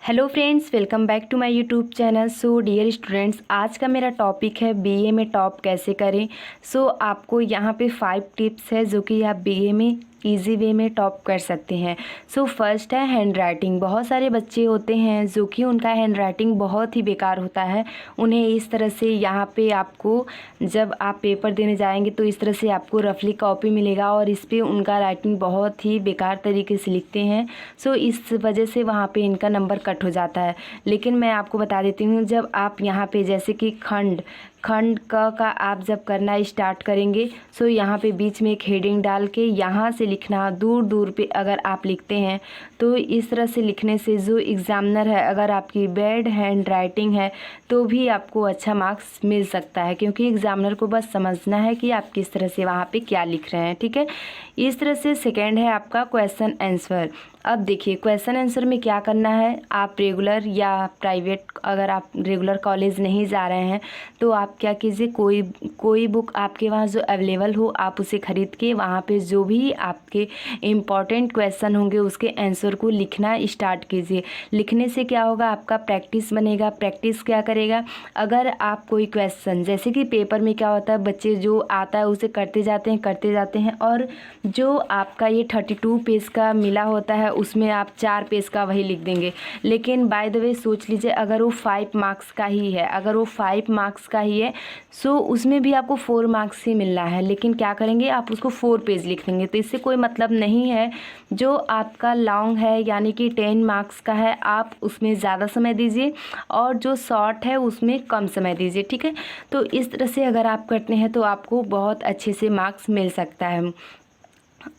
Hello friends, welcome back to my YouTube channel. So dear students, आज का मेरा topic है बीए में टॉप कैसे करें। आपको यहाँ पे 5 टिप्स है जो कि आप बीए में इजी वे में टॉप कर सकते हैं। फर्स्ट है हैंड राइटिंग। बहुत सारे बच्चे होते हैं जो कि उनका हैंड राइटिंग बहुत ही बेकार होता है। उन्हें इस तरह से यहाँ पे आपको जब आप पेपर देने जाएंगे तो इस तरह से आपको रफली कॉपी मिलेगा और इस पे उनका राइटिंग बहुत ही बेकार तरीके से लिखते हैं। इस वजह से वहाँ पे इनका नंबर कट हो जाता है। लेकिन मैं आपको बता देती हूँ, जब आप यहाँ पे जैसे कि खंड खंड का आप जब करना स्टार्ट करेंगे यहाँ पे बीच में एक हेडिंग डाल के यहाँ से लिखना, दूर दूर पे अगर आप लिखते हैं तो इस तरह से लिखने से जो एग्ज़ामिनर है, अगर आपकी बैड हैंड राइटिंग है तो भी आपको अच्छा मार्क्स मिल सकता है, क्योंकि एग्ज़ामिनर को बस समझना है कि आप किस तरह से वहाँ पे क्या लिख रहे हैं। ठीक है, इस तरह से सेकेंड है आपका क्वेश्चन आंसर। अब देखिए क्वेश्चन आंसर में क्या करना है। आप रेगुलर या प्राइवेट, अगर आप रेगुलर कॉलेज नहीं जा रहे हैं तो आप क्या कीजिए, कोई बुक आपके वहाँ जो अवेलेबल हो आप उसे ख़रीद के वहाँ पे जो भी आपके इम्पॉर्टेंट क्वेश्चन होंगे उसके आंसर को लिखना स्टार्ट कीजिए। लिखने से क्या होगा, आपका प्रैक्टिस बनेगा। प्रैक्टिस क्या करेगा, अगर आप कोई क्वेश्चन, जैसे कि पेपर में क्या होता है, बच्चे जो आता है उसे करते जाते हैं और जो आपका ये 32 पेज का मिला होता है उसमें आप 4 पेज का वही लिख देंगे। लेकिन बाय द वे सोच लीजिए, अगर वो 5 मार्क्स का ही है, उसमें भी आपको 4 मार्क्स ही मिलना है, लेकिन क्या करेंगे आप उसको 4 पेज लिख देंगे, तो इससे कोई मतलब नहीं है। जो आपका लॉन्ग है यानी कि 10 मार्क्स का है, आप उसमें ज़्यादा समय दीजिए और जो शॉर्ट है उसमें कम समय दीजिए। ठीक है, तो इस तरह से अगर आप करते हैं तो आपको बहुत अच्छे से मार्क्स मिल सकता है।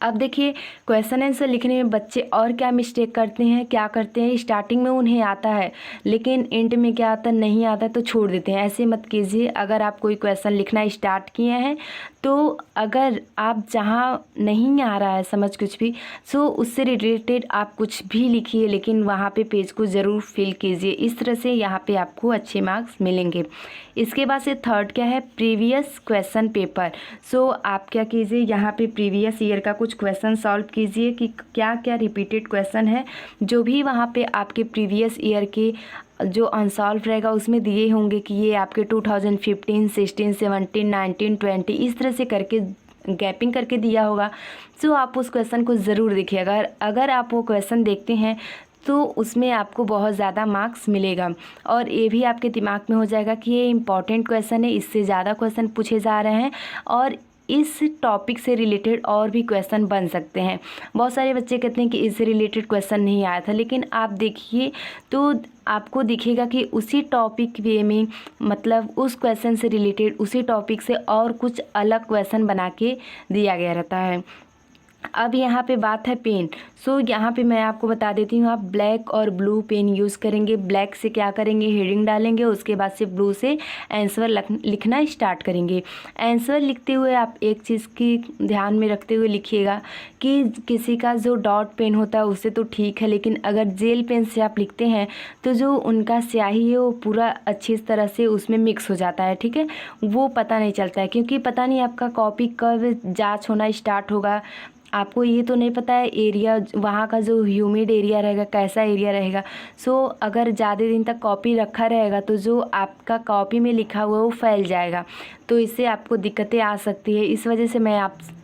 अब देखिए क्वेश्चन आंसर लिखने में बच्चे और क्या मिस्टेक करते हैं, स्टार्टिंग में उन्हें आता है लेकिन एंड में क्या आता है, नहीं आता है तो छोड़ देते हैं। ऐसे मत कीजिए। अगर आप कोई क्वेश्चन लिखना स्टार्ट किए हैं तो अगर आप जहाँ नहीं आ रहा है समझ कुछ भी, उससे रिलेटेड आप कुछ भी लिखिए, लेकिन वहाँ पे पेज को ज़रूर फिल कीजिए। इस तरह से यहाँ पे आपको अच्छे मार्क्स मिलेंगे। इसके बाद से थर्ड क्या है, प्रीवियस क्वेश्चन पेपर। आप क्या कीजिए, यहाँ पे प्रीवियस ईयर का कुछ क्वेश्चन सॉल्व कीजिए कि क्या क्या रिपीटेड क्वेश्चन है, जो भी वहाँ पे आपके प्रीवियस ईयर के जो अनसॉल्व रहेगा उसमें दिए होंगे कि ये आपके 2015, 16, 17, 19, 20 इस तरह से करके गैपिंग करके दिया होगा। आप उस क्वेश्चन को ज़रूर देखिए। अगर आप वो क्वेश्चन देखते हैं तो उसमें आपको बहुत ज़्यादा मार्क्स मिलेगा और ये भी आपके दिमाग में हो जाएगा कि ये इम्पॉर्टेंट क्वेश्चन है, इससे ज़्यादा क्वेश्चन पूछे जा रहे हैं और इस टॉपिक से रिलेटेड और भी क्वेश्चन बन सकते हैं। बहुत सारे बच्चे कहते हैं कि इससे रिलेटेड क्वेश्चन नहीं आया था, लेकिन आप देखिए तो आपको दिखेगा कि उसी टॉपिक वे में, मतलब उस क्वेश्चन से रिलेटेड उसी टॉपिक से और कुछ अलग क्वेश्चन बना के दिया गया रहता है। अब यहाँ पे बात है पेन। यहाँ पे मैं आपको बता देती हूँ, आप ब्लैक और ब्लू पेन यूज़ करेंगे। ब्लैक से क्या करेंगे, हेडिंग डालेंगे, उसके बाद से ब्लू से आंसर लिखना स्टार्ट करेंगे। आंसर लिखते हुए आप एक चीज़ की ध्यान में रखते हुए लिखिएगा कि किसी का जो डॉट पेन होता है उससे तो ठीक है, लेकिन अगर जेल पेन से आप लिखते हैं तो जो उनका स्याही है वो पूरा अच्छी तरह से उसमें मिक्स हो जाता है। ठीक है, वो पता नहीं चलता है, क्योंकि पता नहीं आपका कॉपी कब जाँच होना स्टार्ट होगा। आपको ये तो नहीं पता है एरिया, वहाँ का जो ह्यूमिड एरिया रहेगा कैसा एरिया रहेगा। अगर ज़्यादा दिन तक कॉपी रखा रहेगा तो जो आपका कॉपी में लिखा हुआ है वो फैल जाएगा, तो इससे आपको दिक्कतें आ सकती है। इस वजह से मैं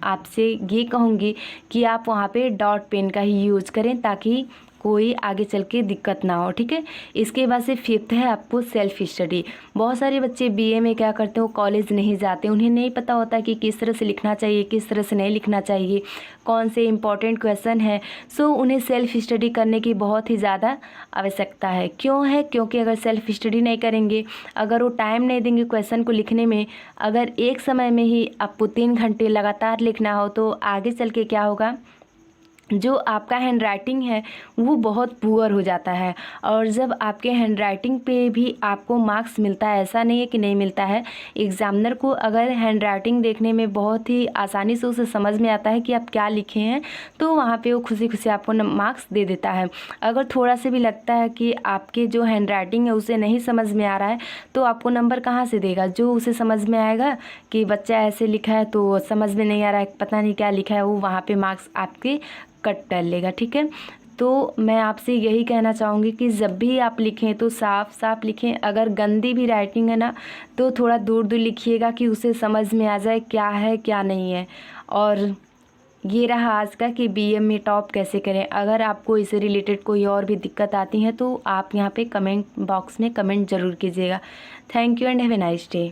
आपसे ये कहूँगी कि आप वहाँ पे डॉट पेन का ही यूज़ करें ताकि कोई आगे चल के दिक्कत ना हो। ठीक है, इसके बाद से फिफ्थ है आपको सेल्फ स्टडी। बहुत सारे बच्चे बीए में क्या करते हैं, वो कॉलेज नहीं जाते, उन्हें नहीं पता होता कि किस तरह से लिखना चाहिए, किस तरह से नहीं लिखना चाहिए, कौन से इंपॉर्टेंट क्वेश्चन है। उन्हें सेल्फ स्टडी करने की बहुत ही ज़्यादा आवश्यकता है। क्यों है, क्योंकि अगर सेल्फ स्टडी नहीं करेंगे, अगर वो टाइम नहीं देंगे क्वेश्चन को लिखने में, अगर एक समय में ही आपको 3 घंटे लगातार लिखना हो तो आगे चल के क्या होगा, जो आपका हैंड राइटिंग है वो बहुत पुअर हो जाता है। और जब आपके हैंड राइटिंग पे भी आपको मार्क्स मिलता है, ऐसा नहीं है कि नहीं मिलता है, एग्ज़ामिनर को अगर हैंड राइटिंग देखने में बहुत ही आसानी से उसे समझ में आता है कि आप क्या लिखे हैं, तो वहाँ पे वो खुशी खुशी आपको मार्क्स दे देता है। अगर थोड़ा से भी लगता है कि आपके जो हैंड राइटिंग है उसे नहीं समझ में आ रहा है तो आपको नंबर कहाँ से देगा। जो उसे समझ में आएगा कि बच्चा ऐसे लिखा है तो समझ में नहीं आ रहा है, पता नहीं क्या लिखा है, वो वहाँ पे मार्क्स आपके कट डाल लेगा। ठीक है, तो मैं आपसे यही कहना चाहूँगी कि जब भी आप लिखें तो साफ साफ लिखें। अगर गंदी भी राइटिंग है ना तो थोड़ा दूर दूर लिखिएगा कि उसे समझ में आ जाए क्या है क्या नहीं है। और ये रहा आज का कि बीए में टॉप कैसे करें। अगर आपको इससे रिलेटेड कोई और भी दिक्कत आती है तो आप यहाँ पे कमेंट बॉक्स में कमेंट ज़रूर कीजिएगा। Thank you and have a nice day.